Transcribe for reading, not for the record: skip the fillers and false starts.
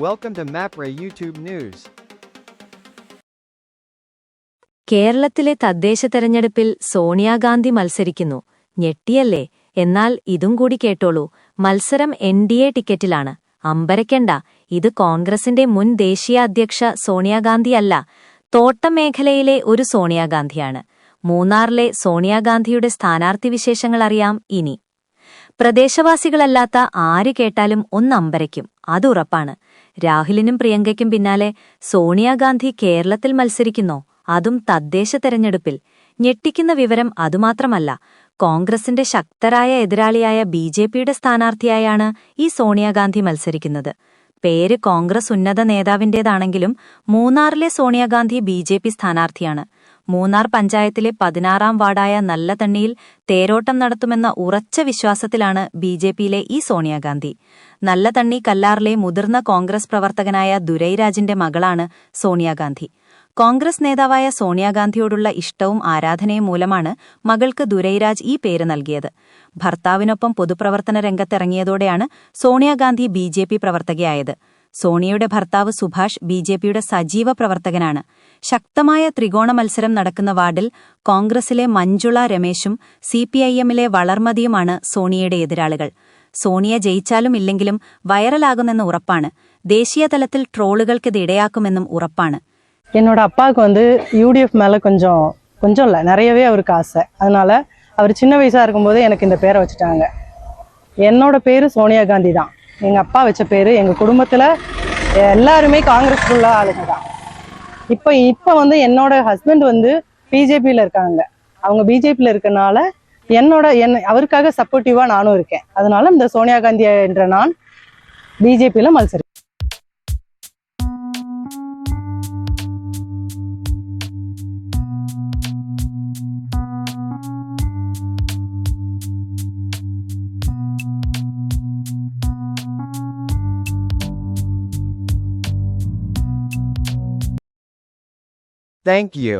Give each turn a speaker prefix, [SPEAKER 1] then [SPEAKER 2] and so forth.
[SPEAKER 1] Welcome to MAPRA YouTube News.
[SPEAKER 2] കേരളത്തിലെ തദ്ദേശ തെരഞ്ഞെടുപ്പിൽ സോണിയാഗാന്ധി മത്സരിക്കുന്നു. ഞെട്ടിയല്ലേ? എന്നാൽ ഇതും കൂടി കേട്ടോളൂ. മത്സരം NDA ടിക്കറ്റിലാണ്. അമ്പരക്കണ്ട, ഇത് കോൺഗ്രസിന്റെ മുൻ ദേശീയ അധ്യക്ഷ സോണിയാഗാന്ധിയല്ല, തോട്ടം മേഖലയിലെ ഒരു സോണിയാഗാന്ധിയാണ്. മൂന്നാറിലെ സോണിയാഗാന്ധിയുടെ സ്ഥാനാർത്ഥി വിശേഷങ്ങൾ അറിയാം ഇനി. പ്രദേശവാസികളല്ലാത്ത ആര് കേട്ടാലും ഒന്നമ്പരയ്ക്കും, അതുറപ്പാണ്. രാഹുലിനും പ്രിയങ്കയ്ക്കും പിന്നാലെ സോണിയാഗാന്ധി കേരളത്തിൽ മത്സരിക്കുന്നോ? അതും തദ്ദേശ തെരഞ്ഞെടുപ്പിൽ. ഞെട്ടിക്കുന്ന വിവരം അതുമാത്രമല്ല, കോൺഗ്രസിന്റെ ശക്തരായ എതിരാളിയായ BJPയുടെ സ്ഥാനാർത്ഥിയായാണ് ഈ സോണിയാഗാന്ധി മത്സരിക്കുന്നത്. പേര് കോൺഗ്രസ് ഉന്നത നേതാവിന്റേതാണെങ്കിലും മൂന്നാറിലെ സോണിയാഗാന്ധി BJP സ്ഥാനാർത്ഥിയാണ്. മൂന്നാർ പഞ്ചായത്തിലെ 16-ാം വാർഡായ നല്ലതണ്ണിയിൽ തേരോട്ടം നടത്തുമെന്ന ഉറച്ച വിശ്വാസത്തിലാണ് BJPയിലെ ഈ സോണിയാഗാന്ധി. നല്ലതണ്ണി കല്ലാറിലെ മുതിർന്ന കോൺഗ്രസ് പ്രവർത്തകനായ ദുരൈരാജിന്റെ മകളാണ് സോണിയാഗാന്ധി. കോൺഗ്രസ് നേതാവായ സോണിയാഗാന്ധിയോടുള്ള ഇഷ്ടവും ആരാധനയും മൂലമാണ് മകൾക്ക് ദുരൈരാജ് ഈ പേര് നൽകിയത്. ഭർത്താവിനൊപ്പം പൊതുപ്രവർത്തന രംഗത്തിറങ്ങിയതോടെയാണ് സോണിയാഗാന്ധി BJP പ്രവർത്തകയായത്. സോണിയയുടെ ഭർത്താവ് സുഭാഷ് BJPയുടെ സജീവ പ്രവർത്തകനാണ്. ശക്തമായ ത്രികോണ മത്സരം നടക്കുന്ന വാർഡിൽ കോൺഗ്രസിലെ മഞ്ജുള രമേശും CPIMലെ വളർമതിയുമാണ് സോണിയയുടെ എതിരാളികൾ. സോണിയ ജയിച്ചാലും ഇല്ലെങ്കിലും വൈറലാകുമെന്ന് ഉറപ്പാണ്. ദേശീയ തലത്തിൽ ട്രോളുകൾക്കിത് ഇടയാക്കുമെന്നും ഉറപ്പാണ്.
[SPEAKER 3] என்னோட அப்பாவுக்கு UDF மேலே கொஞ்சம் இல்லை நிறையவே அவருக்கு ஆசை. அதனால அவர் சின்ன வயசாக இருக்கும்போது எனக்கு இந்த பேரை வச்சுட்டாங்க. என்னோட பேர் சோனியா காந்தி தான். எங்கள் அப்பா வச்ச பேர். எங்கள் குடும்பத்தில் எல்லாருமே காங்கிரஸ்க்குள்ள ஆளுங்க தான். இப்போ என்னோட ஹஸ்பண்ட் BJPயில் இருக்காங்க. அவங்க BJPயில் இருக்கனால அவருக்காக சப்போர்ட்டிவாக நானும் இருக்கேன். அதனால இந்த சோனியா காந்தி என்ற நான் BJPயில் மത്സരിക്കും.
[SPEAKER 1] Thank you.